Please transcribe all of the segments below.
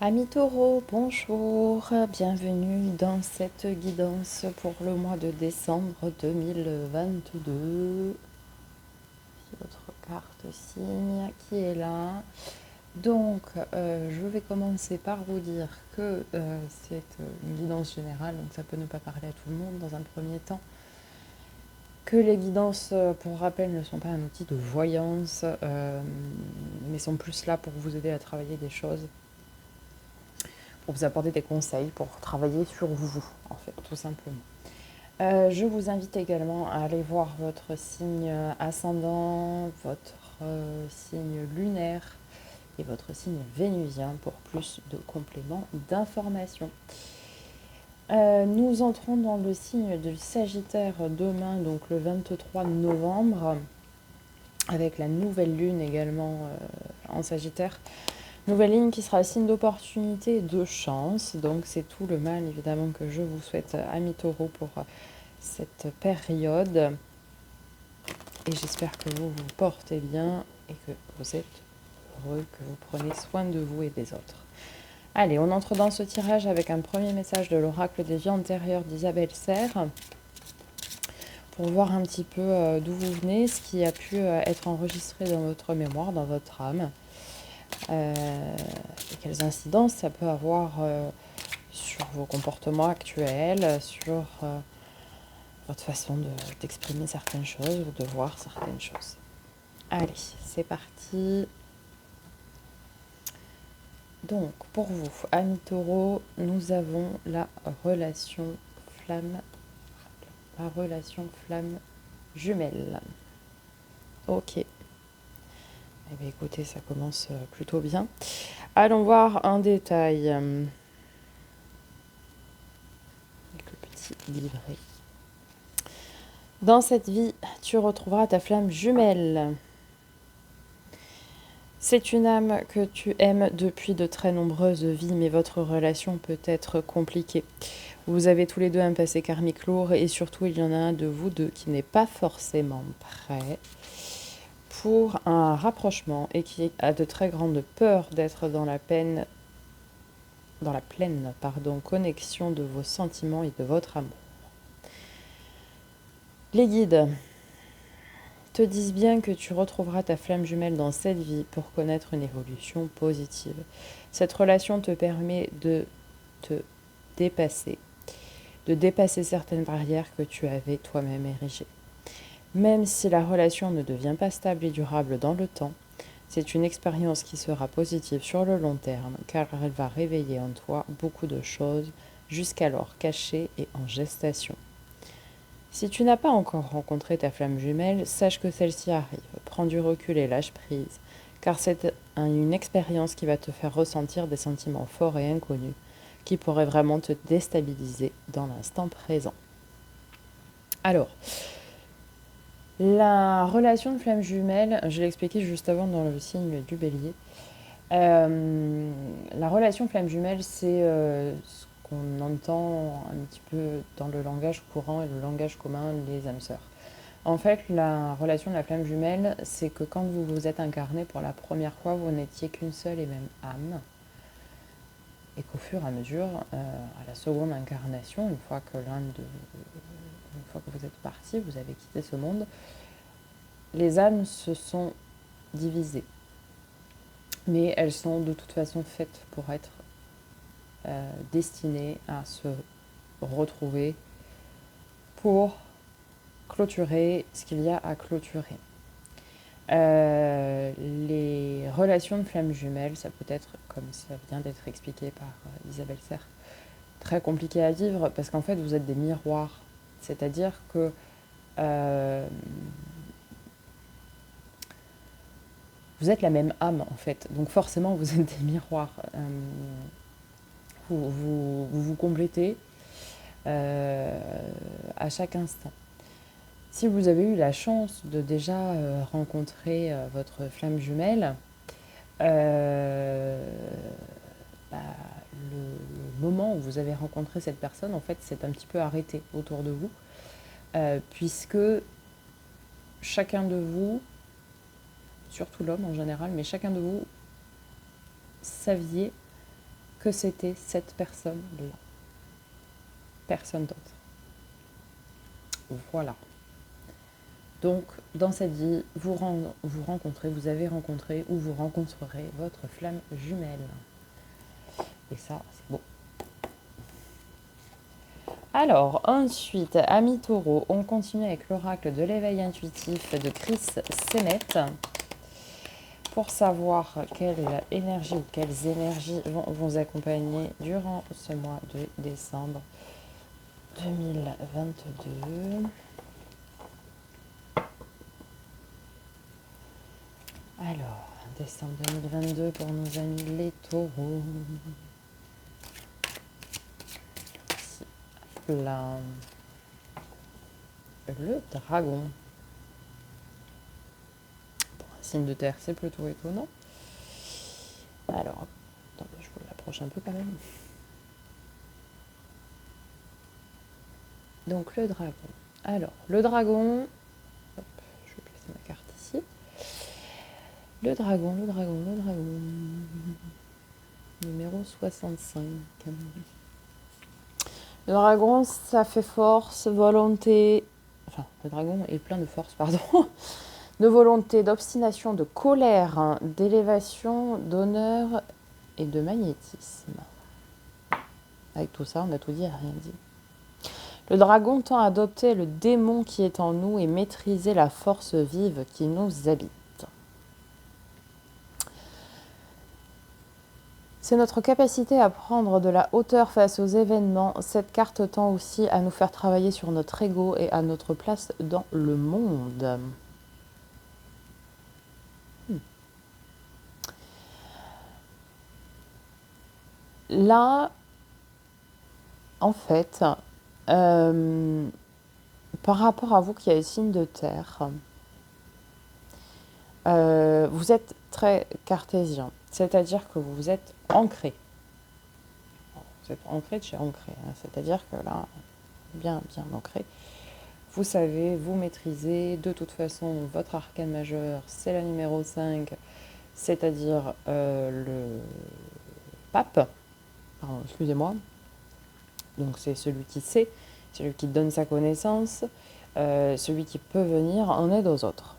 Amis taureaux, bonjour, bienvenue dans cette guidance pour le mois de décembre 2022. Votre carte signe qui est là. Donc, je vais commencer par vous dire que c'est une guidance générale, donc ça peut ne pas parler à tout le monde dans un premier temps. Que les guidances, pour rappel, ne sont pas un outil de voyance, mais sont plus là pour vous aider à travailler des choses, pour vous apporter des conseils, pour travailler sur vous, en fait, tout simplement. Je vous invite également à aller voir votre signe ascendant, votre signe lunaire et votre signe vénusien pour plus de compléments d'informations. Nous entrons dans le signe du Sagittaire demain, donc le 23 novembre, avec la nouvelle lune également en Sagittaire. Nouvelle ligne qui sera signe d'opportunité et de chance. Donc c'est tout le mal évidemment que je vous souhaite, amis taureaux, pour cette période. Et j'espère que vous vous portez bien et que vous êtes heureux, que vous prenez soin de vous et des autres. Allez, on entre dans ce tirage avec un premier message de l'oracle des vies antérieures d'Isabelle Serre pour voir un petit peu d'où vous venez, ce qui a pu être enregistré dans votre mémoire, dans votre âme, et quelles incidences ça peut avoir sur vos comportements actuels, sur votre façon d'exprimer certaines choses ou de voir certaines choses. Allez, c'est parti. Donc, pour vous, amis taureaux, nous avons la relation flamme jumelle. Ok. Eh bien, écoutez, ça commence plutôt bien. Allons voir un détail. Avec le petit livret. Dans cette vie, tu retrouveras ta flamme jumelle. C'est une âme que tu aimes depuis de très nombreuses vies, mais votre relation peut être compliquée. Vous avez tous les deux un passé karmique lourd et surtout il y en a un de vous deux qui n'est pas forcément prêt pour un rapprochement et qui a de très grandes peurs d'être dans la pleine connexion de vos sentiments et de votre amour. Les guides te disent bien que tu retrouveras ta flamme jumelle dans cette vie pour connaître une évolution positive. Cette relation te permet de te dépasser, de dépasser certaines barrières que tu avais toi-même érigées. Même si la relation ne devient pas stable et durable dans le temps, c'est une expérience qui sera positive sur le long terme car elle va réveiller en toi beaucoup de choses jusqu'alors cachées et en gestation. Si tu n'as pas encore rencontré ta flamme jumelle, sache que celle-ci arrive. Prends du recul et lâche prise, car c'est une expérience qui va te faire ressentir des sentiments forts et inconnus qui pourraient vraiment te déstabiliser dans l'instant présent. Alors, la relation de flamme jumelle, je l'ai expliqué juste avant dans le signe du bélier. La relation flamme jumelle, c'est ce qu'on entend un petit peu dans le langage courant et le langage commun, les âmes sœurs. En fait, la relation de la flamme jumelle, c'est que quand vous vous êtes incarné pour la première fois, vous n'étiez qu'une seule et même âme. Et qu'au fur et à mesure, à la seconde incarnation, une fois que vous êtes parti, vous avez quitté ce monde, les âmes se sont divisées. Mais elles sont de toute façon faites pour être destinées à se retrouver pour clôturer ce qu'il y a à clôturer. Les relations de flammes jumelles, ça peut être, comme ça vient d'être expliqué par Isabelle Serre, très compliqué à vivre parce qu'en fait vous êtes des miroirs. C'est-à-dire que vous êtes la même âme en fait. Donc forcément vous êtes des miroirs. Vous complétez à chaque instant. Si vous avez eu la chance de déjà rencontrer votre flamme jumelle, euh, bah, le moment où vous avez rencontré cette personne, en fait, s'est un petit peu arrêté autour de vous, puisque chacun de vous, surtout l'homme en général, mais chacun de vous saviez que c'était cette personne-là. Personne d'autre. Voilà. Donc, dans cette vie, vous avez rencontré ou vous rencontrerez votre flamme jumelle. Et ça, c'est beau. Alors, ensuite, amis taureaux, on continue avec l'oracle de l'éveil intuitif de Chris Semet pour savoir quelle énergie ou quelles énergies vont vous accompagner durant ce mois de décembre 2022. Alors, décembre 2022 pour nos amis les taureaux. Là, le dragon. Pour un signe de terre, c'est plutôt étonnant. Alors, attendez, je vous l'approche un peu quand même. Donc, le dragon. Alors, le dragon. Hop, je vais placer ma carte ici. Le dragon. Numéro 65. Le dragon, ça fait force, volonté. Enfin, le dragon est plein de force, pardon. De volonté, d'obstination, de colère, hein, d'élévation, d'honneur et de magnétisme. Avec tout ça, on a tout dit et rien dit. Le dragon tend à adopter le démon qui est en nous et maîtriser la force vive qui nous habite. C'est notre capacité à prendre de la hauteur face aux événements. Cette carte tend aussi à nous faire travailler sur notre ego et à notre place dans le monde. Là, en fait, par rapport à vous qui avez signe de terre, vous êtes très cartésien, c'est-à-dire que vous êtes ancré. Vous êtes ancré de chez ancré, hein, c'est-à-dire que là, bien ancré. Vous savez, vous maîtrisez, de toute façon, votre arcane majeur, c'est la numéro 5, c'est-à-dire le pape. Pardon, excusez-moi. Donc c'est celui qui sait, celui qui donne sa connaissance, celui qui peut venir en aide aux autres.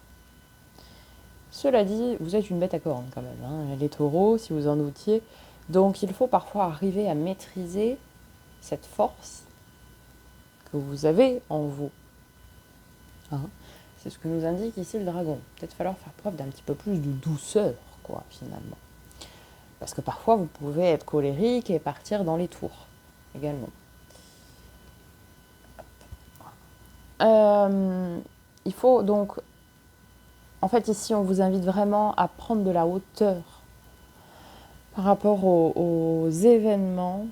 Cela dit, vous êtes une bête à cornes quand même, hein, les taureaux, si vous en doutiez. Donc il faut parfois arriver à maîtriser cette force que vous avez en vous. Hein. C'est ce que nous indique ici le dragon. Peut-être falloir faire preuve d'un petit peu plus de douceur, quoi, finalement. Parce que parfois, vous pouvez être colérique et partir dans les tours, également. Il faut donc... En fait, ici, on vous invite vraiment à prendre de la hauteur par rapport aux événements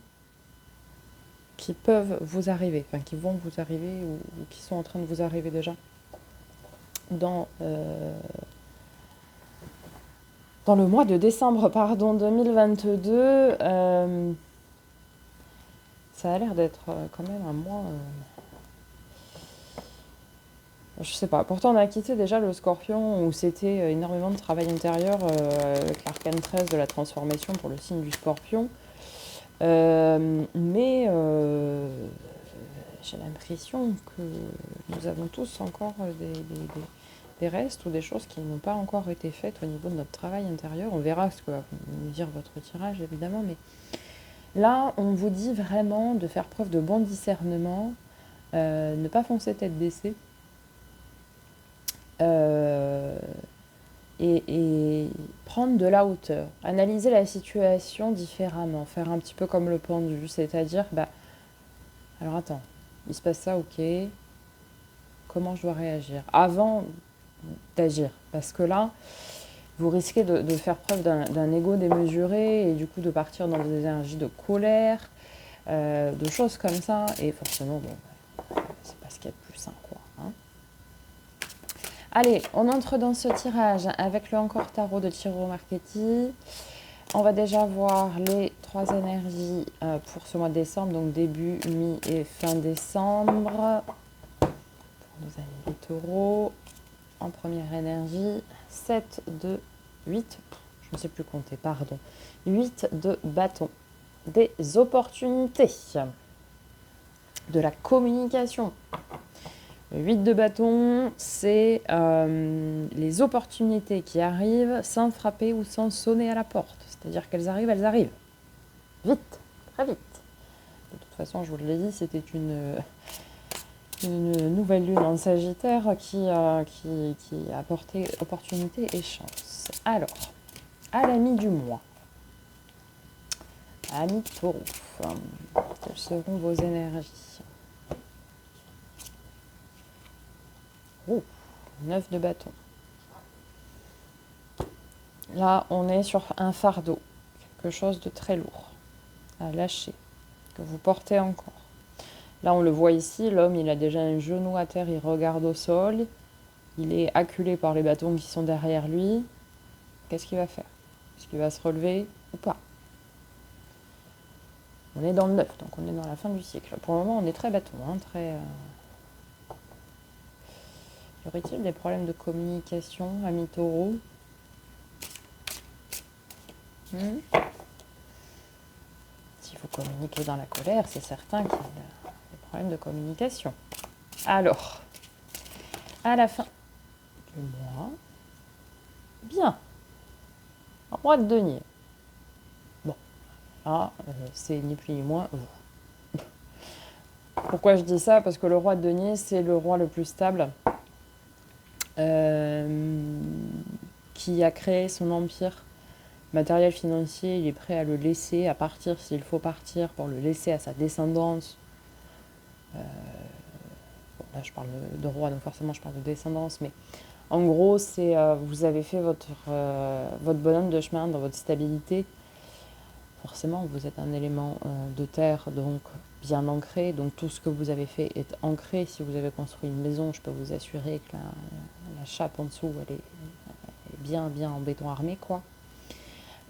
qui peuvent vous arriver, enfin qui vont vous arriver ou qui sont en train de vous arriver déjà dans le mois de décembre 2022. Ça a l'air d'être quand même un mois... je sais pas. Pourtant, on a quitté déjà le Scorpion où c'était énormément de travail intérieur avec l'arcane 13 de la transformation pour le signe du Scorpion. Mais j'ai l'impression que nous avons tous encore des restes ou des choses qui n'ont pas encore été faites au niveau de notre travail intérieur. On verra ce que va nous dire votre tirage, évidemment. Mais là, on vous dit vraiment de faire preuve de bon discernement, ne pas foncer tête baissée. Et prendre de la hauteur, analyser la situation différemment, faire un petit peu comme le pendu, c'est-à-dire, alors attends, il se passe ça, ok, comment je dois réagir avant d'agir, parce que là, vous risquez de faire preuve d'un ego démesuré et du coup de partir dans des énergies de colère, de choses comme ça, et forcément, bon, c'est pas ce qu'il y a de plus sain, quoi. Hein. Allez, on entre dans ce tirage avec le Encore Tarot de Ciro Marchetti. On va déjà voir les 3 énergies pour ce mois de décembre, donc début, mi et fin décembre. Pour nos amis les taureaux, en première énergie, 7 de 8, je ne sais plus compter, pardon, 8 de bâton. des opportunités, de la communication. Le 8 de bâton, c'est les opportunités qui arrivent sans frapper ou sans sonner à la porte. C'est-à-dire qu'elles arrivent, elles arrivent. Vite, très vite. De toute façon, je vous l'ai dit, c'était une nouvelle lune en Sagittaire qui apportait opportunité et chance. Alors, à la mi du mois, ami Taureau, quelles seront vos énergies? 9 de bâton. Là, on est sur un fardeau, quelque chose de très lourd à lâcher, que vous portez encore. Là, on le voit ici, l'homme, il a déjà un genou à terre, il regarde au sol, il est acculé par les bâtons qui sont derrière lui. Qu'est-ce qu'il va faire? Est-ce qu'il va se relever ou pas? On est dans le 9, donc on est dans la fin du cycle. Pour le moment, on est très bâton, très... Y aurait-il des problèmes de communication, ami Taureau? Si vous communiquez dans la colère, c'est certain qu'il y a des problèmes de communication. Alors, à la fin du mois, bien, roi de denier. Bon, là, c'est ni plus ni moins vous. Pourquoi je dis ça? Parce que le roi de denier, c'est le roi le plus stable, qui a créé son empire matériel financier. Il est prêt à le laisser, à partir s'il faut partir, pour le laisser à sa descendance. Bon, là, je parle de roi, donc forcément, je parle de descendance, mais en gros, c'est vous avez fait votre bonhomme de chemin dans votre stabilité. Forcément, vous êtes un élément de terre, donc bien ancré. Donc tout ce que vous avez fait est ancré. Si vous avez construit une maison, je peux vous assurer que la chape en dessous, elle est bien en béton armé, quoi.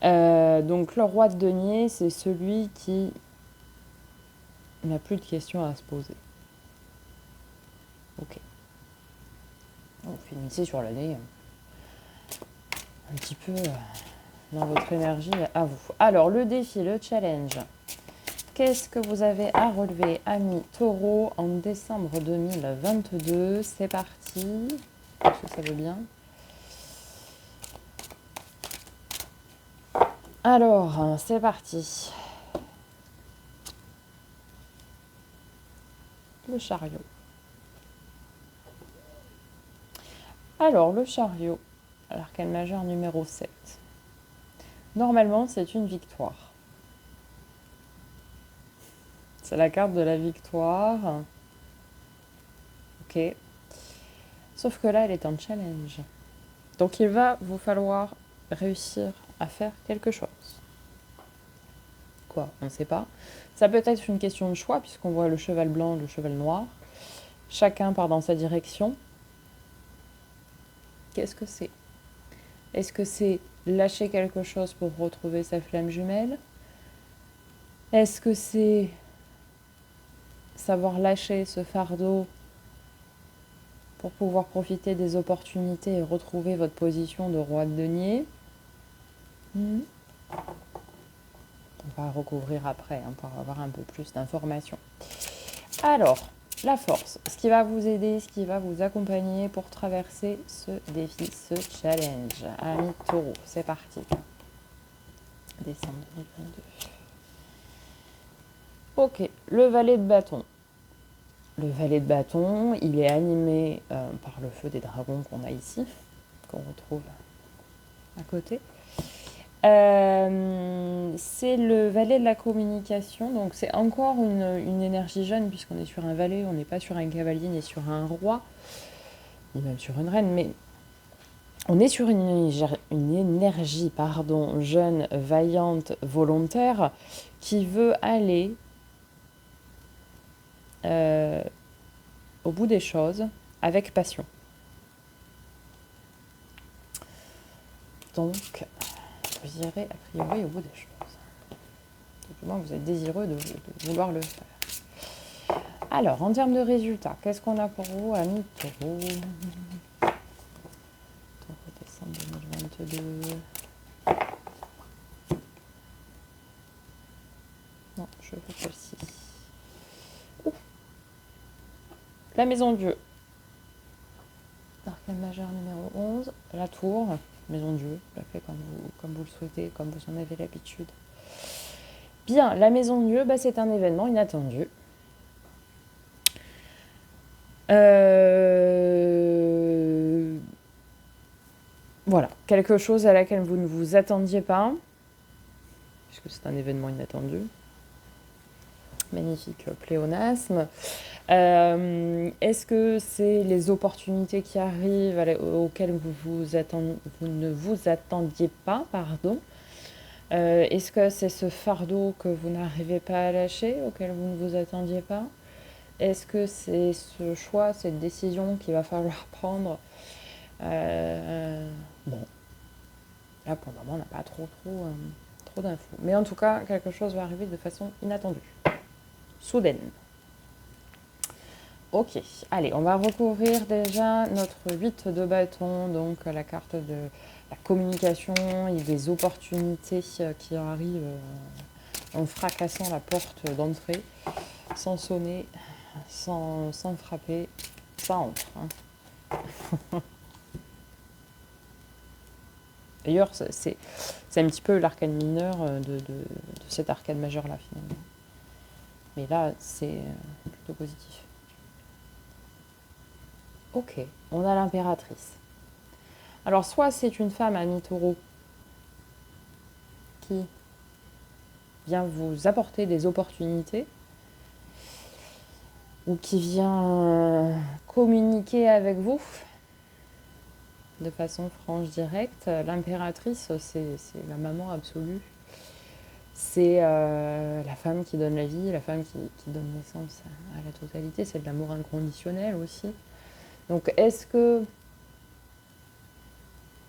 Donc le roi de denier, c'est celui qui n'a plus de questions à se poser. Ok. Vous finissez sur l'année un petit peu dans votre énergie à vous. Alors le défi, le challenge. Qu'est-ce que vous avez à relever, ami Taureau, en décembre 2022? C'est parti. Est-ce que ça veut bien? Alors, c'est parti. Le chariot. Alors, le chariot, l'arcane majeur numéro 7. Normalement, c'est une victoire. C'est la carte de la victoire. Ok. Sauf que là, elle est en challenge. Donc, il va vous falloir réussir à faire quelque chose. Quoi? On ne sait pas. Ça peut être une question de choix, puisqu'on voit le cheval blanc, le cheval noir. Chacun part dans sa direction. Qu'est-ce que c'est? Est-ce que c'est lâcher quelque chose pour retrouver sa flamme jumelle? Est-ce que c'est savoir lâcher ce fardeau pour pouvoir profiter des opportunités et retrouver votre position de roi de denier? On va recouvrir après pour avoir un peu plus d'informations. Alors, la force, ce qui va vous aider, ce qui va vous accompagner pour traverser ce défi, ce challenge. Ami Taureau, c'est parti. Décembre 2022. Ok, le valet de bâton. Le valet de bâton, il est animé par le feu des dragons qu'on a ici, qu'on retrouve à côté. C'est le valet de la communication, donc c'est encore une énergie jeune puisqu'on est sur un valet, on n'est pas sur un cavalier ni sur un roi, ni même sur une reine, mais on est sur une énergie jeune, vaillante, volontaire, qui veut aller au bout des choses avec passion. Donc, vous irez a priori au bout des choses. Du moins, vous êtes désireux de vouloir le faire. Alors, en termes de résultats, qu'est-ce qu'on a pour vous, amis Taureau? Taureau, décembre 2022. Non, je veux celle-ci. La maison Dieu. Arcane majeur numéro 11. La tour. Maison Dieu. Je la fais comme vous le souhaitez, comme vous en avez l'habitude. Bien, la maison Dieu, bah, c'est un événement inattendu. Voilà, quelque chose à laquelle vous ne vous attendiez pas, puisque c'est un événement inattendu. Magnifique pléonasme. Est-ce que c'est les opportunités qui arrivent auxquelles vous ne vous attendiez pas, pardon. Est-ce que c'est ce fardeau que vous n'arrivez pas à lâcher, auquel vous ne vous attendiez pas? Est-ce que c'est ce choix, cette décision qu'il va falloir prendre? Bon, là pour le moment on n'a pas trop d'infos. Mais en tout cas, quelque chose va arriver de façon inattendue, soudaine. Ok, allez, on va recouvrir déjà notre 8 de bâton, donc la carte de la communication et des opportunités qui arrivent en fracassant la porte d'entrée, sans sonner, sans frapper, ça entre. Hein. D'ailleurs, c'est un petit peu l'arcane mineur de cet arcane majeur-là, finalement. Mais là, c'est plutôt positif. Ok, on a l'impératrice. Alors, soit c'est une femme à mi-taureau qui vient vous apporter des opportunités, ou qui vient communiquer avec vous de façon franche, directe. L'impératrice, c'est la maman absolue. C'est la femme qui donne la vie, la femme qui donne naissance à la totalité. C'est de l'amour inconditionnel aussi. Donc, est-ce que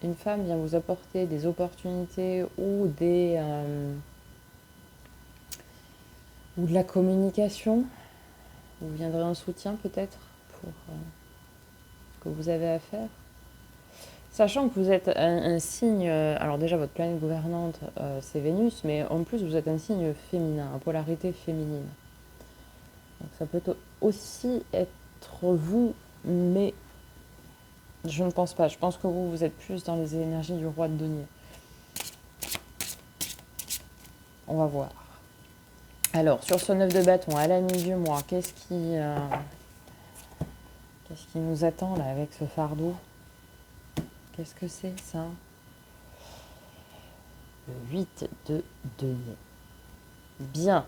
une femme vient vous apporter des opportunités ou ou de la communication? Vous viendrez en soutien peut-être pour ce que vous avez à faire. Sachant que vous êtes un signe, alors déjà votre planète gouvernante c'est Vénus, mais en plus vous êtes un signe féminin, à polarité féminine. Donc ça peut aussi être vous, mais je ne pense pas. Je pense que vous êtes plus dans les énergies du roi de denier. On va voir. Alors, sur ce 9 de bâton, à la mi-du mois, qu'est-ce qui nous attend là avec ce fardeau? Qu'est-ce que c'est ça? Le 8 de denier. Bien.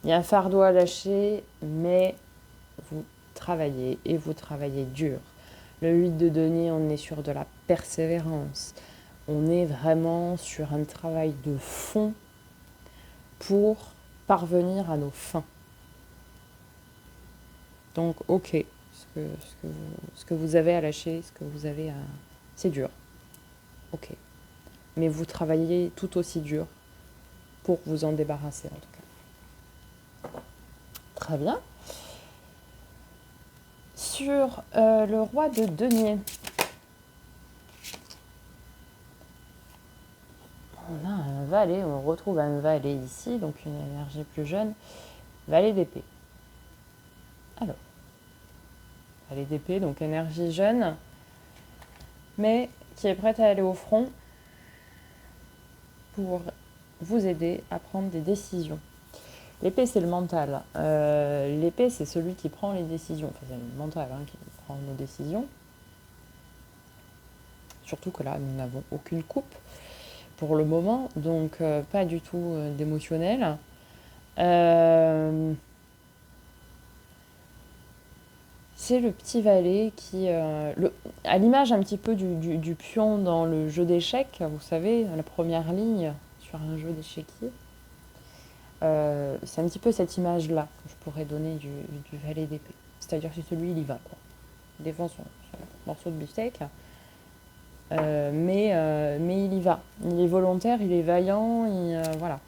Il y a un fardeau à lâcher, mais vous travaillez et vous travaillez dur. Le 8 de denier, on est sur de la persévérance. On est vraiment sur un travail de fond pour parvenir à nos fins. Donc, ok, ce que vous avez à lâcher, ce que vous avez à... C'est dur. Ok. Mais vous travaillez tout aussi dur pour vous en débarrasser, en tout cas. Très bien. Sur le roi de denier, on a un valet, on retrouve un valet ici, donc une énergie plus jeune. Valet d'épée. Alors, valet d'épée, donc énergie jeune, mais qui est prête à aller au front pour vous aider à prendre des décisions. L'épée, c'est le mental. L'épée, c'est celui qui prend les décisions. Enfin, c'est le mental qui prend nos décisions. Surtout que là, nous n'avons aucune coupe pour le moment, donc pas du tout d'émotionnel. C'est le petit valet qui, à l'image un petit peu du pion dans le jeu d'échecs, vous savez, la première ligne sur un jeu d'échiquier. C'est un petit peu cette image-là que je pourrais donner du valet d'épée. C'est-à-dire que celui, il y va, quoi. Il défend son morceau de beefsteak, mais il y va. Il est volontaire, il est vaillant, voilà.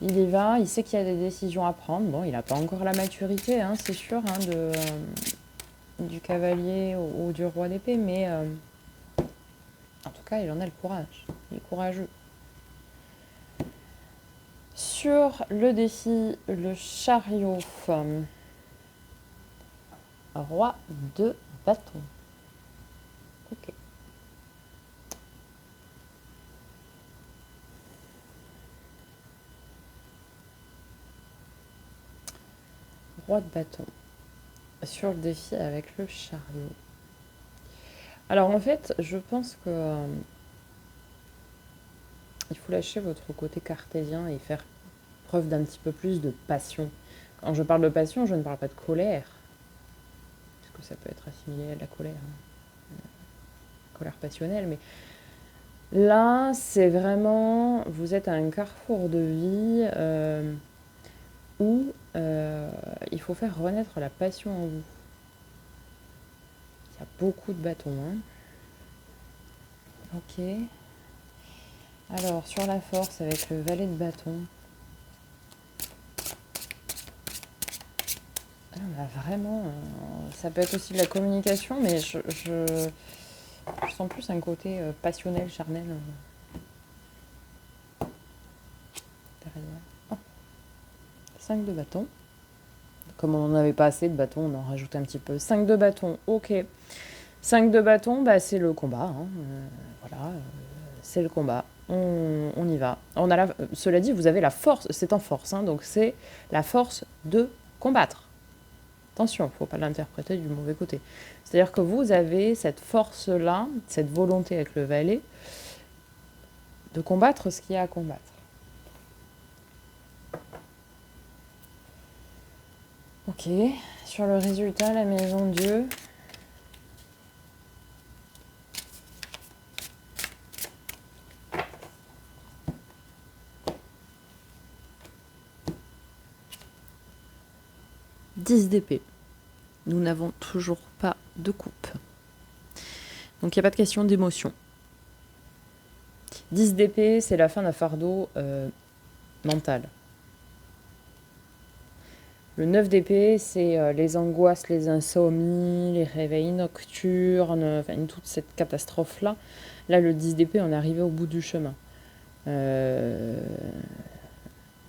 Il y va, il sait qu'il y a des décisions à prendre. Bon, il n'a pas encore la maturité, hein, c'est sûr, hein, du cavalier ou du roi d'épée, mais en tout cas, il en a le courage. Il est courageux. Sur le défi, le chariot, roi de bâton. Ok. Roi de bâton. Sur le défi avec le chariot. Alors en fait, je pense que il faut lâcher votre côté cartésien et faire preuve d'un petit peu plus de passion. Quand je parle de passion, je ne parle pas de colère, parce que ça peut être assimilé à de la colère, hein. Colère passionnelle, mais là, c'est vraiment, vous êtes à un carrefour de vie où il faut faire renaître la passion en vous. Il y a beaucoup de bâtons, hein. Ok. Alors, sur la force, avec le valet de bâton. Bah vraiment, ça peut être aussi de la communication, mais je sens plus un côté passionnel, charnel derrière. Oh, 5 de bâton. Comme on n'en avait pas assez de bâtons, on en rajoute un petit peu. 5 de bâton, ok. 5 de bâton, bah, c'est le combat, hein. Voilà, c'est le combat. On y va. Cela dit, vous avez la force, c'est en force, hein, donc c'est la force de combattre. Attention, il ne faut pas l'interpréter du mauvais côté. C'est-à-dire que vous avez cette force-là, cette volonté avec le valet, de combattre ce qu'il y a à combattre. Ok, sur le résultat, la maison Dieu. « 10 d'épée. Nous n'avons toujours pas de coupe. Donc il n'y a pas de question d'émotion. 10 d'épée, c'est la fin d'un fardeau mental. Le 9 d'épée, c'est les angoisses, les insomnies, les réveils nocturnes, enfin toute cette catastrophe-là. Là, le 10 d'épée, on est arrivé au bout du chemin.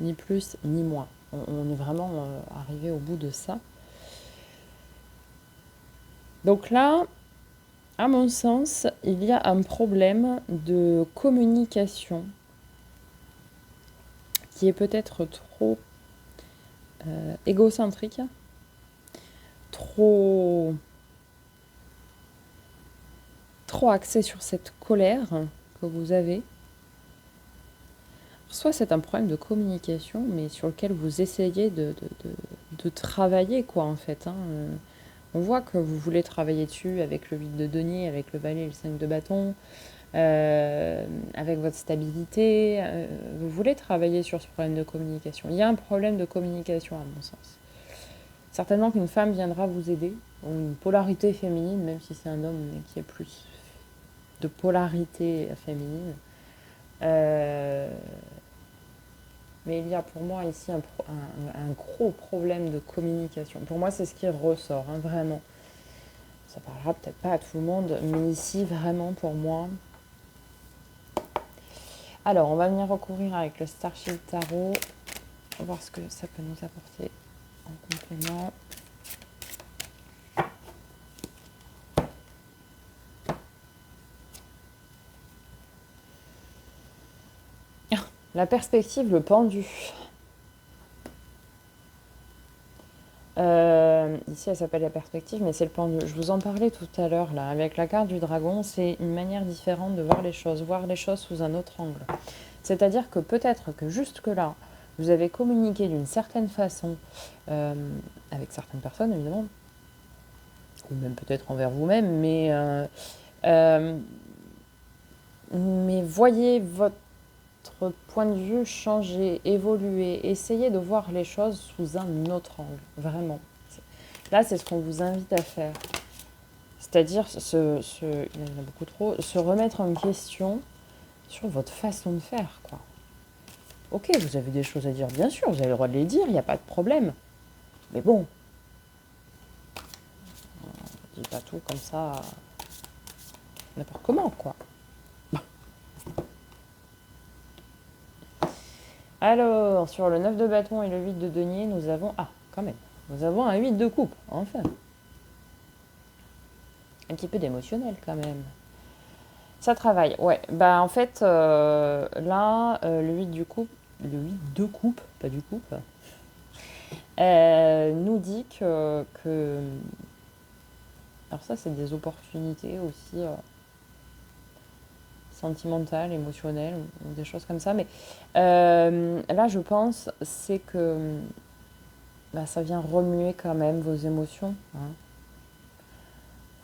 Ni plus, ni moins. On est vraiment arrivé au bout de ça. Donc là, à mon sens, il y a un problème de communication qui est peut-être trop égocentrique, trop axé sur cette colère que vous avez. Soit c'est un problème de communication, mais sur lequel vous essayez de travailler, quoi, en fait, hein. On voit que vous voulez travailler dessus avec le 8 de denier, avec le valet et le 5 de bâton, avec votre stabilité. Vous voulez travailler sur ce problème de communication. Il y a un problème de communication, à mon sens. Certainement qu'une femme viendra vous aider, ou une polarité féminine, même si c'est un homme qui est plus de polarité féminine. Mais il y a pour moi ici un gros problème de communication. Pour moi, c'est ce qui ressort, hein, vraiment. Ça parlera peut-être pas à tout le monde, mais ici, vraiment, pour moi. Alors, on va venir recourir avec le Starshield Tarot. On va voir ce que ça peut nous apporter en complément. La perspective, le pendu. Ici, elle s'appelle la perspective, mais c'est le pendu. Je vous en parlais tout à l'heure, là, avec la carte du dragon, c'est une manière différente de voir les choses sous un autre angle. C'est-à-dire que peut-être que jusque-là, vous avez communiqué d'une certaine façon avec certaines personnes, évidemment, ou même peut-être envers vous-même, mais voyez votre point de vue changer, évoluer, essayez de voir les choses sous un autre angle, vraiment. Là, c'est ce qu'on vous invite à faire. C'est-à-dire, il y en a beaucoup trop, se remettre en question sur votre façon de faire, quoi. Ok, vous avez des choses à dire, bien sûr, vous avez le droit de les dire, il n'y a pas de problème. Mais bon, on ne dit pas tout comme ça, n'importe comment, quoi. Alors, sur le 9 de bâton et le 8 de denier, nous avons... Ah, quand même. Nous avons un 8 de coupe, enfin. Un petit peu d'émotionnel, quand même. Ça travaille, ouais. Bah, en fait, là, le 8 du coupe... Le 8 de coupe, pas du coupe. Nous dit que... Alors ça, c'est des opportunités aussi sentimentales, émotionnelles, ou des choses comme ça. Mais là, je pense, c'est que bah, ça vient remuer quand même vos émotions. Hein.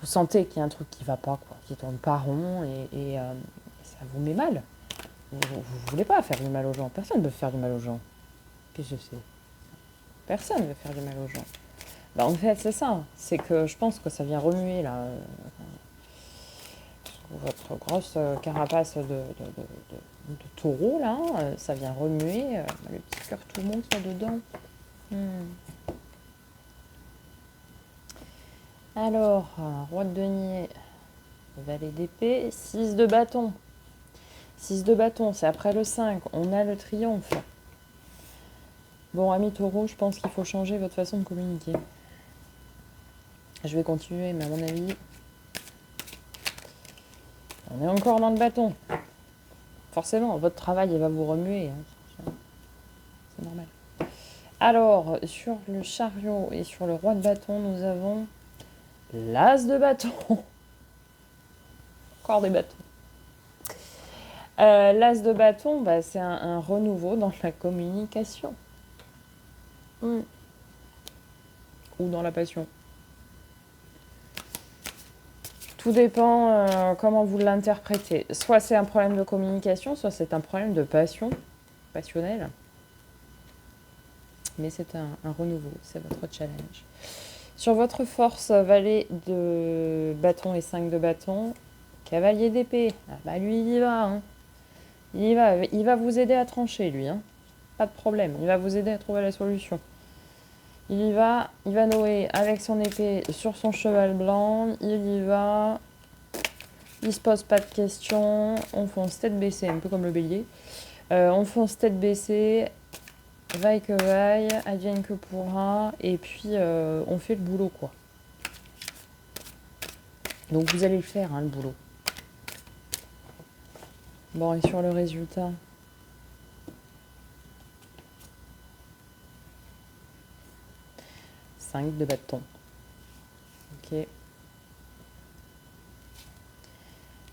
Vous sentez qu'il y a un truc qui va pas, quoi, qui tourne pas rond et ça vous met mal. Vous ne voulez pas faire du mal aux gens. Personne ne veut faire du mal aux gens. Qu'est-ce que c'est? Personne ne veut faire du mal aux gens. Bah, en fait, c'est ça. C'est que je pense que ça vient remuer, là. Votre grosse carapace de taureau, là, ça vient remuer. Le petit cœur tout monte là-dedans. Alors, roi de denier, valet d'épée, 6 de bâton. 6 de bâton, c'est après le 5. On a le triomphe. Bon, ami taureau, je pense qu'il faut changer votre façon de communiquer. Je vais continuer, mais à mon avis, on est encore dans le bâton. Forcément, votre travail, il va vous remuer. Hein. C'est normal. Alors, sur le chariot et sur le roi de bâton, nous avons l'as de bâton. Encore des bâtons. L'as de bâton, bah, c'est un renouveau dans la communication. Ou dans la passion. Tout dépend comment vous l'interprétez. Soit c'est un problème de communication, soit c'est un problème de passion, passionnel. Mais c'est un renouveau, c'est votre challenge. Sur votre force, valet de bâton et 5 de bâton, cavalier d'épée. Ah bah lui, il y va. Hein. Il va vous aider à trancher, lui. Hein. Pas de problème, il va vous aider à trouver la solution. Il y va Noé avec son épée sur son cheval blanc, il y va, il se pose pas de questions, on fonce tête baissée, un peu comme le bélier. On fonce tête baissée, vaille que vaille, advienne que pourra, et puis on fait le boulot, quoi. Donc vous allez le faire, hein, le boulot. Bon, et sur le résultat? Cinq de bâton. Ok.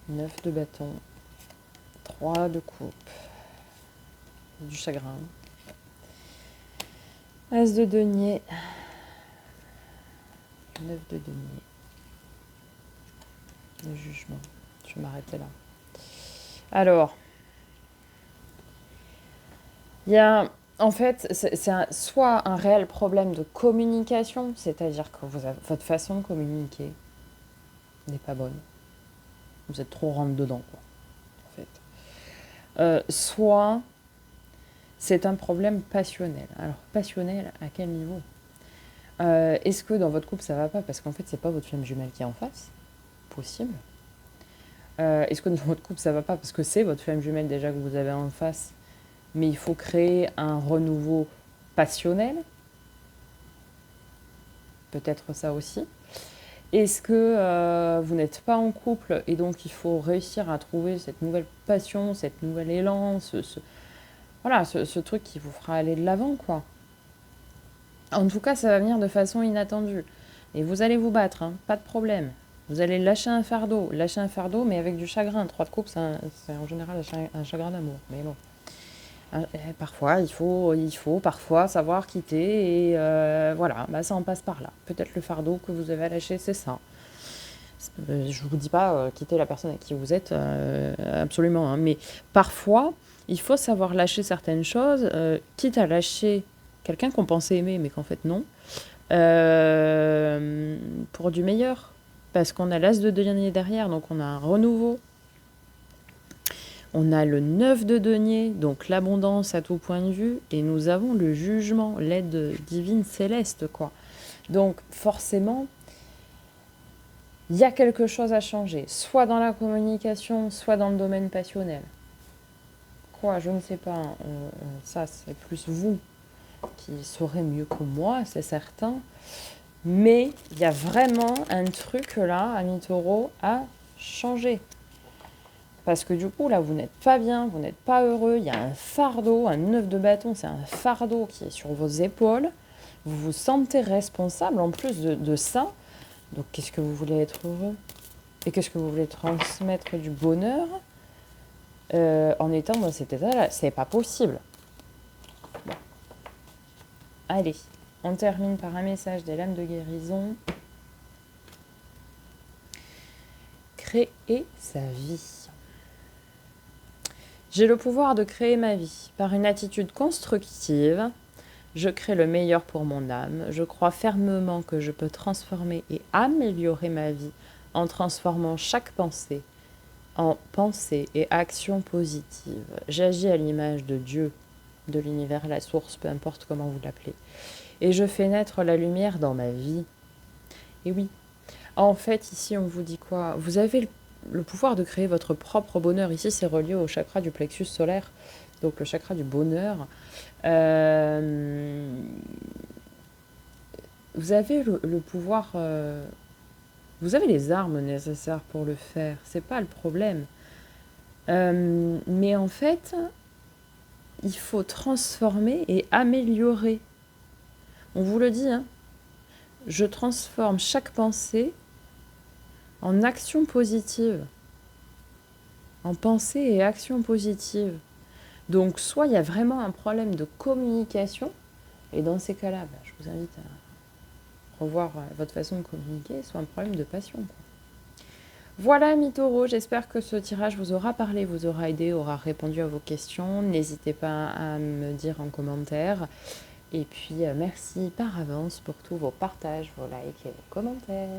9 de bâton. 3 de coupe. Du chagrin. As de denier. 9 de denier. Le jugement. Je vais m'arrêter là. Alors, il y a, en fait, c'est soit un réel problème de communication, c'est-à-dire que votre façon de communiquer n'est pas bonne. Vous êtes trop rentre-dedans, quoi, en fait. Soit c'est un problème passionnel. Alors, passionnel, à quel niveau? Est-ce que dans votre couple, ça va pas? Parce qu'en fait, c'est pas votre flamme jumelle qui est en face. Possible. Est-ce que dans votre couple, ça va pas? Parce que c'est votre flamme jumelle déjà que vous avez en face. Mais il faut créer un renouveau passionnel. Peut-être ça aussi. Est-ce que vous n'êtes pas en couple et donc il faut réussir à trouver cette nouvelle passion, cette nouvel élan, ce truc qui vous fera aller de l'avant, quoi. En tout cas, ça va venir de façon inattendue. Et vous allez vous battre, hein, pas de problème. Vous allez lâcher un fardeau, mais avec du chagrin. 3 de coupe, c'est en général un chagrin d'amour. Mais bon. Parfois, il faut parfois savoir quitter et voilà, bah, ça en passe par là. Peut-être le fardeau que vous avez à lâcher, c'est ça. Je ne vous dis pas quitter la personne avec qui vous êtes, absolument, hein, mais parfois, il faut savoir lâcher certaines choses, quitte à lâcher quelqu'un qu'on pensait aimer, mais qu'en fait non, pour du meilleur. Parce qu'on a l'as de denier derrière, donc on a un renouveau. On a le 9 de denier, donc l'abondance à tout point de vue, et nous avons le jugement, l'aide divine céleste, quoi. Donc forcément, il y a quelque chose à changer, soit dans la communication, soit dans le domaine passionnel. quoi, je ne sais pas. Ça, c'est plus vous qui saurez mieux que moi, c'est certain. Mais il y a vraiment un truc là, ami taureau, à changer. Parce que du coup, là, vous n'êtes pas bien, vous n'êtes pas heureux. Il y a un fardeau, un 9 de bâton, c'est un fardeau qui est sur vos épaules. Vous vous sentez responsable en plus de ça. Donc, qu'est-ce que vous voulez être heureux? Et qu'est-ce que vous voulez transmettre du bonheur en étant dans cet état-là? C'est pas possible. Bon. Allez, on termine par un message des lames de guérison. Créer sa vie. J'ai le pouvoir de créer ma vie. Par une attitude constructive, je crée le meilleur pour mon âme. Je crois fermement que je peux transformer et améliorer ma vie en transformant chaque pensée en pensée et action positive. J'agis à l'image de Dieu, de l'univers, la source, peu importe comment vous l'appelez. Et je fais naître la lumière dans ma vie. Et oui, en fait, ici, on vous dit quoi? Vous avez le pouvoir de créer votre propre bonheur. Ici, c'est relié au chakra du plexus solaire, donc le chakra du bonheur. Vous avez le pouvoir... vous avez les armes nécessaires pour le faire. C'est pas le problème. Mais en fait, il faut transformer et améliorer. On vous le dit, hein. Je transforme chaque pensée en action positive. En pensée et action positive. Donc, soit il y a vraiment un problème de communication, et dans ces cas-là, je vous invite à revoir votre façon de communiquer, soit un problème de passion, quoi. Voilà, amis taureaux, j'espère que ce tirage vous aura parlé, vous aura aidé, aura répondu à vos questions. N'hésitez pas à me dire en commentaire. Et puis, merci par avance pour tous vos partages, vos likes et vos commentaires.